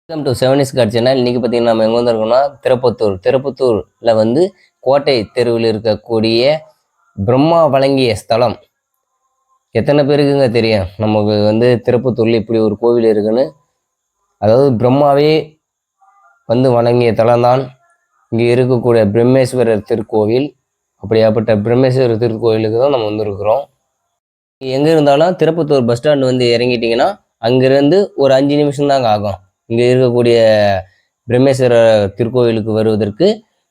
Welcome to Seveni's card channel. இன்னைக்கு பார்த்தீங்கன்னா நம்ம எங்கே வந்திருக்கோம்னா திருப்பத்தூரில் வந்து கோட்டை தெருவில் இருக்கக்கூடிய பிரம்மா வழங்கிய ஸ்தலம். எத்தனை பேருக்குங்க தெரியும் நமக்கு வந்து திருப்பத்தூரில் இப்படி ஒரு கோவில் இருக்குன்னு? அதாவது பிரம்மாவே வந்து வணங்கிய தலம்தான் இங்கே இருக்கக்கூடிய பிரம்மேஸ்வரர் திருக்கோவில். அப்படியாப்பட்ட பிரம்மேஸ்வரர் திருக்கோவிலுக்கு தான் நம்ம வந்திருக்கிறோம். எங்கே இருந்தாலும் திருப்பத்தூர் பஸ் ஸ்டாண்டு வந்து இறங்கிட்டிங்கன்னா அங்கேருந்து ஒரு 5 நிமிஷம் தாங்க ஆகும். இங்கே இருக்கக்கூடிய பிரம்மேஸ்வரர் திருக்கோவிலுக்கு வருவதற்கு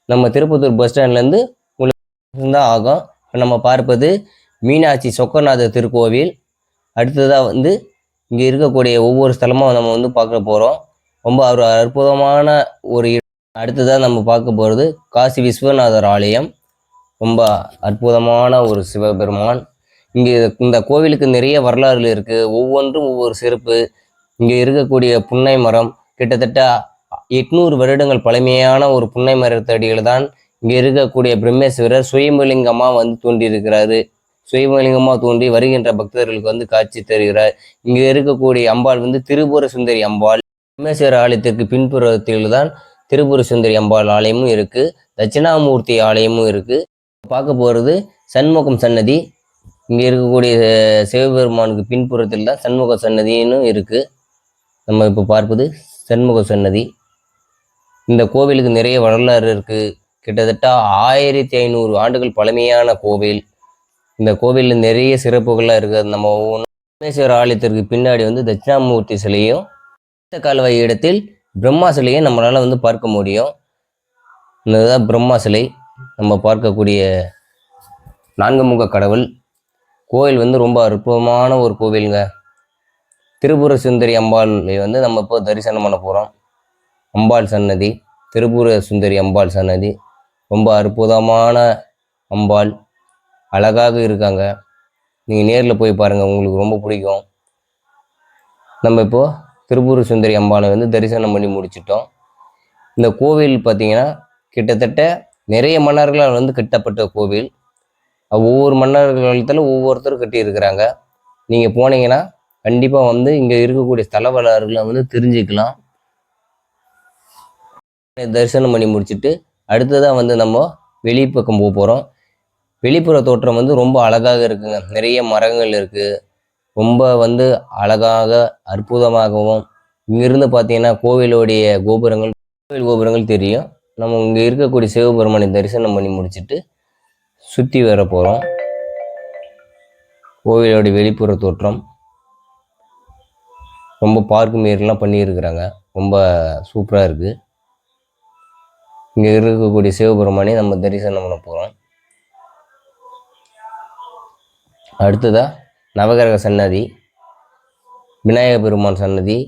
நம்ம திருப்பத்தூர் பஸ் ஸ்டாண்ட்லேருந்து தான் ஆகும். இப்போ நம்ம பார்ப்பது மீனாட்சி சொக்கநாதர் திருக்கோவில். அடுத்ததாக வந்து இங்கே இருக்கக்கூடிய ஒவ்வொரு ஸ்தலமும் நம்ம வந்து பார்க்க போகிறோம். ரொம்ப ஒரு அற்புதமான ஒரு அடுத்ததாக நம்ம பார்க்க போகிறது காசி விஸ்வநாதர் ஆலயம். ரொம்ப அற்புதமான ஒரு சிவபெருமான். இங்கே இந்த கோவிலுக்கு நிறைய வரலாறுகள் இருக்குது. ஒவ்வொன்றும் ஒவ்வொரு சிறப்பு. இங்கே இருக்கக்கூடிய புன்னை மரம் கிட்டத்தட்ட 800 வருடங்கள் பழமையான ஒரு புன்னை மரத்தடிகள் தான் இங்கே இருக்கக்கூடிய பிரம்மேஸ்வரர் சுயம்பலிங்கமாக வந்து தோன்றியிருக்கிறாரு. சுயம்பலிங்கமாக தோன்றி வருகின்ற பக்தர்களுக்கு வந்து காட்சி தருகிறார். இங்கே இருக்கக்கூடிய அம்பாள் வந்து திரிபுர சுந்தரி அம்பாள். பிரம்மேஸ்வரர் ஆலயத்திற்கு பின்புறத்தில் தான் திரிபுர சுந்தரி அம்பாள் ஆலயமும் இருக்குது, தட்சிணாமூர்த்தி ஆலயமும் இருக்குது. பார்க்க போகிறது சண்முகம் சன்னதி. இங்கே இருக்கக்கூடிய சிவபெருமானுக்கு பின்புறத்தில் தான் சண்முக சன்னதின்னு இருக்குது. நம்ம இப்போ பார்ப்பது சண்முக சன்னதி. இந்த கோவிலுக்கு நிறைய வரலாறு இருக்குது. கிட்டத்தட்ட 1500 ஆண்டுகள் பழமையான கோவில். இந்த கோவிலில் நிறைய சிறப்புகள்லாம் இருக்குது. நம்ம பிரம்மேஸ்வரர் ஆலயத்திற்கு பின்னாடி வந்து தட்சிணாமூர்த்தி சிலையும் கால்வாய் இடத்தில் பிரம்மா சிலையும் நம்மளால் வந்து பார்க்க முடியும். இதுதான் பிரம்மா சிலை. நம்ம பார்க்கக்கூடிய 4 முக கடவுள் கோவில் வந்து ரொம்ப அற்புதமான ஒரு கோவிலுங்க. திரிபுர சுந்தரி அம்பாள் வந்து நம்ம இப்போ தரிசனம் பண்ண போகிறோம். அம்பாள் சன்னதி, திரிபுர சுந்தரி அம்பாள் சன்னதி. ரொம்ப அற்புதமான அம்பாள், அழகாக இருக்காங்க. நீங்கள் நேரில் போய் பாருங்கள், உங்களுக்கு ரொம்ப பிடிக்கும். நம்ம இப்போது திரிபுர சுந்தரி அம்பாளை வந்து தரிசனம் பண்ணி முடிச்சிட்டோம். இந்த கோவில் பார்த்திங்கன்னா கிட்டத்தட்ட நிறைய மன்னர்களால் வந்து கட்டப்பட்ட கோவில். ஒவ்வொரு மன்னர்கள் காலத்தில் ஒவ்வொருத்தரும் கட்டியிருக்கிறாங்க. நீங்கள் போனீங்கன்னா கண்டிப்பாக வந்து இங்கே இருக்கக்கூடிய ஸ்தல வரலாறுகளை வந்து தெரிஞ்சுக்கலாம். தரிசனம் பண்ணி முடிச்சுட்டு அடுத்ததாக வந்து நம்ம வெளிப்பக்கம் போக போகிறோம். வெளிப்புற தோற்றம் வந்து ரொம்ப அழகாக இருக்குங்க. நிறைய மரங்கள் இருக்குது. ரொம்ப வந்து அழகாக அற்புதமாகவும் இங்கிருந்து பார்த்தீங்கன்னா கோவில் கோபுரங்கள் தெரியும். நம்ம இங்கே இருக்கக்கூடிய சிவபெருமானை தரிசனம் பண்ணி முடிச்சுட்டு சுற்றி வர போகிறோம். கோவிலோடைய வெளிப்புற தோற்றம் ரொம்ப பார்க்கு மாரிலாம் பண்ணியிருக்கிறாங்க. ரொம்ப சூப்பராக இருக்குது. இங்கே இருக்கக்கூடிய சிவபெருமானை நம்ம தரிசனம் பண்ண போகிறோம். அடுத்ததாக நவகிரக சன்னதி, விநாயக பெருமான் சன்னதி.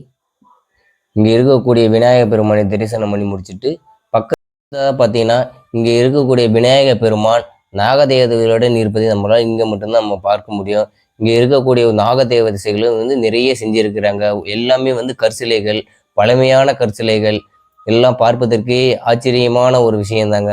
இங்கே இருக்கக்கூடிய விநாயக பெருமானை தரிசனம் பண்ணி முடிச்சுட்டு பக்கத்தில் பார்த்தீங்கன்னா இங்கே இருக்கக்கூடிய விநாயக பெருமான் நாகதேவதைகளுடன் இருப்பதை நம்மளால் இங்கே மட்டும்தான் நம்ம பார்க்க முடியும். இங்கே இருக்கக்கூடிய நாகதேவதை சிலைகளும் வந்து நிறைய செஞ்சுருக்கிறாங்க. எல்லாமே வந்து கற்சிலைகள், பழமையான கற்சிலைகள். எல்லாம் பார்ப்பதற்கே ஆச்சரியமான ஒரு விஷயந்தாங்க.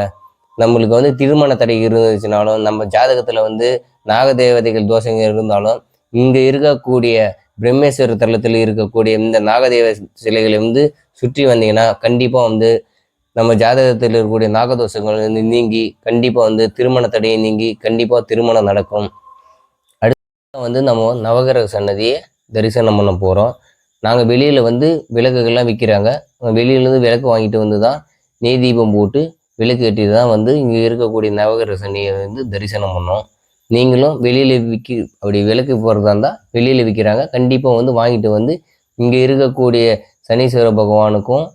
நம்மளுக்கு வந்து திருமண தடை இருந்துச்சுனாலும், நம்ம ஜாதகத்தில் வந்து நாகதேவதைகள் தோஷங்கள் இருந்தாலும், இங்கே இருக்கக்கூடிய பிரம்மேஸ்வரர் தலத்தில் இருக்கக்கூடிய இந்த நாகதேவ சிலைகளை வந்து சுற்றி வந்தீங்கன்னா கண்டிப்பாக வந்து நம்ம ஜாதகத்தில் இருக்கக்கூடிய நாகதோஷங்கள் வந்து நீங்கி கண்டிப்பாக வந்து திருமண தடையை நீங்கி கண்டிப்பாக திருமணம் நடக்கும். அடுத்து வந்து நம்ம நவகிரக சன்னதியை தரிசனம் பண்ண போகிறோம். நாங்கள் வெளியில் வந்து விளக்குகள்லாம் விற்கிறாங்க. வெளியிலேருந்து விளக்கு வாங்கிட்டு வந்து தான் நெய் தீபம் போட்டு விளக்கு கட்டிட்டு தான் வந்து இங்கே இருக்கக்கூடிய நவகிரக சன்னியை வந்து தரிசனம் பண்ணோம். நீங்களும் வெளியில் அப்படி விளக்கு போகிறதா இருந்தால் வெளியில் விற்கிறாங்க. கண்டிப்பாக வந்து வாங்கிட்டு வந்து இங்கே இருக்கக்கூடிய சனீஸ்வர பகவானுக்கும்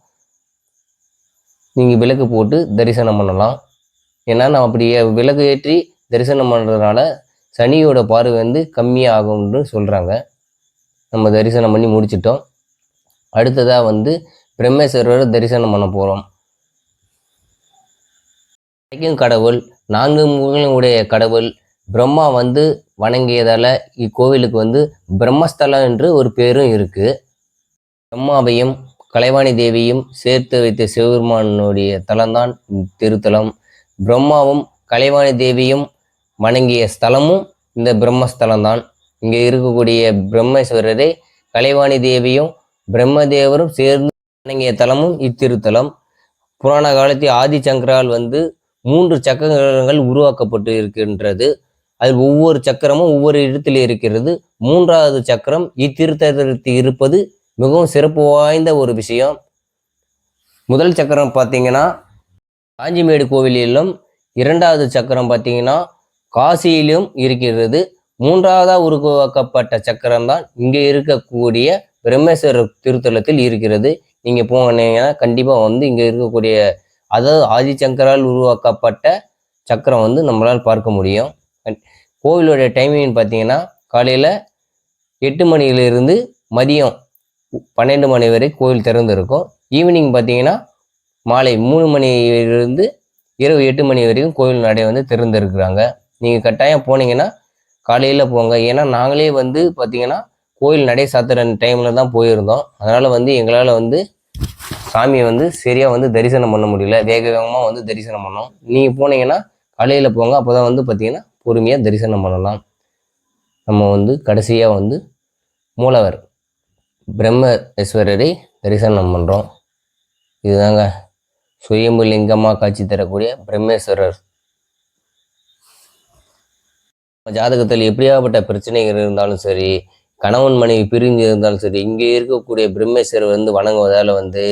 நீங்கள் விளக்கு போட்டு தரிசனம் பண்ணலாம். ஏன்னா நம்ம அப்படி விளக்கு ஏற்றி தரிசனம் பண்ணுறதுனால சனியோட பார்வை வந்து கம்மியாகும்னு சொல்கிறாங்க. நம்ம தரிசனம் பண்ணி முடிச்சிட்டோம். அடுத்ததாக வந்து பிரம்மேஸ்வரரை தரிசனம் பண்ண போகிறோம். கடவுள், 4 முகங்களுடைய கடவுள் பிரம்மா வந்து வணங்கியதால் இக்கோவிலுக்கு வந்து பிரம்மஸ்தலம் என்று ஒரு பேரும் இருக்குது. பிரம்மாவையும் கலைவாணி தேவியும் சேர்த்து வைத்த சிவபெருமானுடைய தலம்தான் திருத்தலம். பிரம்மாவும் கலைவாணி தேவியும் வணங்கிய ஸ்தலமும் இந்த பிரம்மஸ்தலம்தான். இங்கே இருக்கக்கூடிய பிரம்மேஸ்வரரை கலைவாணி தேவியும் பிரம்மதேவரும் சேர்ந்து வணங்கிய தலமும் இத்திருத்தலம். புராண காலத்தில் ஆதி சங்கரால் வந்து 3 சக்கரங்கள் உருவாக்கப்பட்டு இருக்கின்றது. அதில் ஒவ்வொரு சக்கரமும் ஒவ்வொரு இடத்தில் இருக்கிறது. 3வது சக்கரம் இத்திருத்தலத்தில் இருப்பது மிகவும் சிறப்பு வாய்ந்த ஒரு விஷயம். முதல் சக்கரம் பார்த்தீங்கன்னா காஞ்சிமேடு கோவிலிலும், 2வது சக்கரம் பார்த்தீங்கன்னா காசியிலும் இருக்கிறது. 3வதாக உருவாக்கப்பட்ட சக்கரம் தான் இங்கே இருக்கக்கூடிய பிரம்மேஸ்வரர் திருத்தலத்தில் இருக்கிறது. நீங்க போனீங்கன்னா கண்டிப்பா வந்து இங்க இருக்கக்கூடிய, அதாவது ஆதிசங்கரால் உருவாக்கப்பட்ட சக்கரம் வந்து நம்மளால் பார்க்க முடியும். கோவிலோட டைமிங் பார்த்தீங்கன்னா காலையில 8 மணியிலிருந்து மதியம் 12 மணி வரை கோவில் திறந்திருக்கும். ஈவினிங் பார்த்தீங்கன்னா மாலை 3 மணியிலிருந்து இரவு 8 மணி வரைக்கும் கோவில் நடை வந்து திறந்திருக்கிறாங்க. நீங்கள் கட்டாயம் போனீங்கன்னா காலையில் போங்க. ஏன்னா நாங்களே வந்து பார்த்தீங்கன்னா கோயில் நடை சாத்துற டைமில் தான் போயிருந்தோம். அதனால் வந்து எங்களால் வந்து சாமியை வந்து சரியாக வந்து தரிசனம் பண்ண முடியல. வேக வேகமாக வந்து தரிசனம் பண்ணோம். நீங்கள் போனீங்கன்னா காலையில் போங்க. அப்போ தான் வந்து பார்த்தீங்கன்னா பொறுமையாக தரிசனம் பண்ணலாம். நம்ம வந்து கடைசியாக வந்து மூலவர் பிரம்மேஸ்வரரை தரிசனம் பண்ணுறோம். இதுதாங்க சுயம்பு லிங்கமாக காட்சி தரக்கூடிய பிரம்மேஸ்வரர். ஜாதகத்தில் எப்படியாப்பட்ட பிரச்சனைகள் இருந்தாலும் சரி, கணவன் மனைவி பிரிஞ்சு இருந்தாலும் சரி, இங்கே இருக்கக்கூடிய பிரம்மேஸ்வரர் வந்து வணங்குவதால் வந்து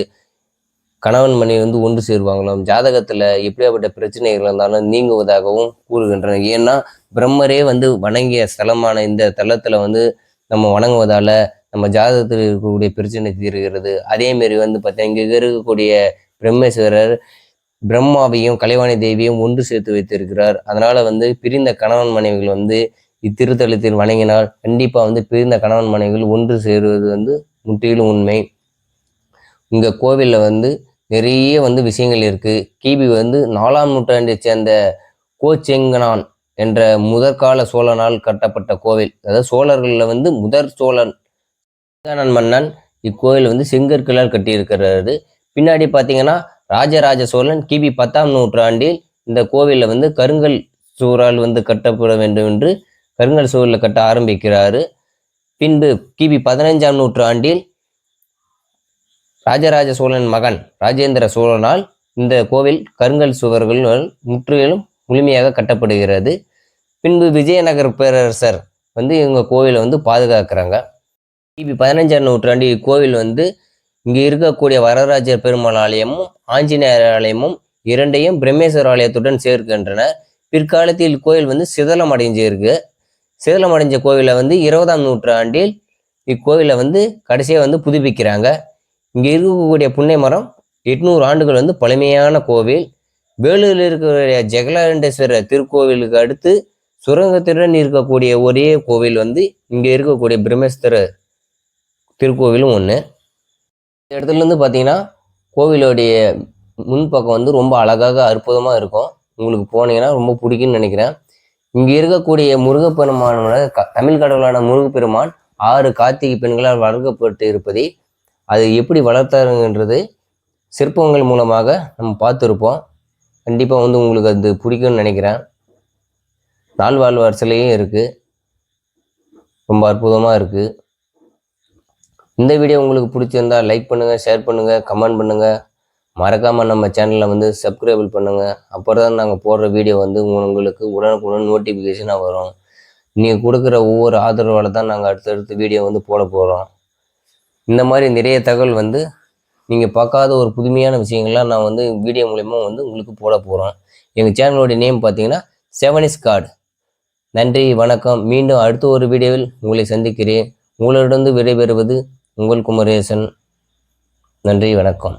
கணவன் மனைவி வந்து ஒன்று சேருவாங்களாம். ஜாதகத்தில் எப்படியாப்பட்ட பிரச்சனைகள் இருந்தாலும் நீங்குவதாகவும் கூறுகின்றன. ஏன்னா பிரம்மரே வந்து வணங்கிய ஸ்தலமான இந்த தலத்தில் வந்து நம்ம வணங்குவதால் நம்ம ஜாதகத்தில் இருக்கக்கூடிய பிரச்சனை தீர்கிறது. அதேமாரி வந்து பார்த்தீங்கன்னா இங்கே இருக்கக்கூடிய பிரம்மேஸ்வரர் பிரம்மாவையும் கலைவாணி தேவியும் ஒன்று சேர்த்து வைத்திருக்கிறார். அதனால வந்து பிரிந்த கணவன் மனைவிகள் வந்து இத்திருத்தலத்தில் வணங்கினால் கண்டிப்பா வந்து பிரிந்த கணவன் மனைவிகள் ஒன்று சேருவது வந்து முற்றிலும் உண்மை. இங்க கோவில்ல வந்து நிறைய வந்து விஷயங்கள் இருக்கு. கிபி வந்து 4ஆம் நூற்றாண்டை சேர்ந்த கோச்செங்கனான் என்ற முதற்கால சோழனால் கட்டப்பட்ட கோவில். அதாவது சோழர்கள்ல வந்து முதற் சோழன் மன்னன் இக்கோவில் வந்து செங்கற்களால் கட்டியிருக்கிறாரு. பின்னாடி பார்த்தீங்கன்னா ராஜராஜ சோழன் கிபி 10ஆம் நூற்றாண்டில் இந்த கோவிலில் வந்து கருங்கல் சுவரால் வந்து கட்டப்பட வேண்டும் என்று கருங்கல் சுவரில் கட்ட ஆரம்பிக்கிறாரு. பின்பு கிபி 15ஆம் நூற்றாண்டில் ராஜராஜ சோழன் மகன் ராஜேந்திர சோழனால் இந்த கோவில் கருங்கல் சுவர்கள் முற்றிலும் முழுமையாக கட்டப்படுகிறது. பின்பு விஜயநகர பேரரசர் வந்து இவங்க கோவிலை வந்து பாதுகாக்கிறாங்க. கிபி 15ஆம் நூற்றாண்டு இக்கோவில் வந்து இங்கே இருக்கக்கூடிய வரராஜர் பெருமாள் ஆலயமும் ஆஞ்சநேயர் ஆலயமும் இரண்டையும் பிரம்மேஸ்வர ஆலயத்துடன் சேர்க்கின்றன. பிற்காலத்தில் கோயில் வந்து சிதலம் அடைஞ்சிருக்கு. சிதலம் அடைஞ்ச கோவிலை வந்து 20ஆம் நூற்றாண்டில் இக்கோவிலை வந்து கடைசியாக வந்து புதுப்பிக்கிறாங்க. இங்கே இருக்கக்கூடிய புன்னை மரம் 800 ஆண்டுகள் வந்து பழமையான கோவில். வேலூரில் இருக்கக்கூடிய ஜெகலாண்டேஸ்வரர் திருக்கோவிலுக்கு அடுத்து சுரங்கத்துடன் இருக்கக்கூடிய ஒரே கோவில் வந்து இங்கே இருக்கக்கூடிய பிரம்மேஸ்வரர் திருக்கோவிலும் ஒன்று. இந்த இடத்துல இருந்து பார்த்தீங்கன்னா கோவிலுடைய முன்பக்கம் வந்து ரொம்ப அழகாக அற்புதமாக இருக்கும். உங்களுக்கு போனீங்கன்னா ரொம்ப பிடிக்கும்னு நினைக்கிறேன். இங்கே இருக்கக்கூடிய முருகப்பெருமானோட தமிழ் கடவுளான முருகப்பெருமான் 6 கார்த்திகை பெண்களால் வளர்க்கப்பட்டு இருப்பதை அது எப்படி வளர்த்தாருங்கன்றது சிற்பங்கள் மூலமாக நம்ம பார்த்துருப்போம். கண்டிப்பாக வந்து உங்களுக்கு அது பிடிக்கும்னு நினைக்கிறேன். நால்வாழ்வார் சிலையும் இருக்குது. ரொம்ப அற்புதமாக இருக்குது. இந்த வீடியோ உங்களுக்கு பிடிச்சிருந்தா லைக் பண்ணுங்கள், ஷேர் பண்ணுங்கள், கமெண்ட் பண்ணுங்கள். மறக்காமல் நம்ம சேனலை வந்து சப்ஸ்கிரைப் பண்ணுங்கள். அப்புறம் தான் நாங்கள் போடுற வீடியோ வந்து உங்களுக்கு உடனுக்குடன் நோட்டிஃபிகேஷனாக வரும். நீங்கள் கொடுக்குற ஒவ்வொரு ஆதரவால் தான் நாங்கள் அடுத்தடுத்து வீடியோ வந்து போட போகிறோம். இந்த மாதிரி நிறைய தகவல் வந்து நீங்கள் பார்க்காத ஒரு புதுமையான விஷயங்கள்லாம் நான் வந்து வீடியோ மூலயமா வந்து உங்களுக்கு போட போகிறோம். எங்கள் சேனலோடைய நேம் பார்த்தீங்கன்னா 7 is God. நன்றி, வணக்கம். மீண்டும் அடுத்த ஒரு வீடியோவில் உங்களை சந்திக்கிறேன். உங்களிடம் விடைபெறுவது உங்கள் குமரேசன். நன்றி, வணக்கம்.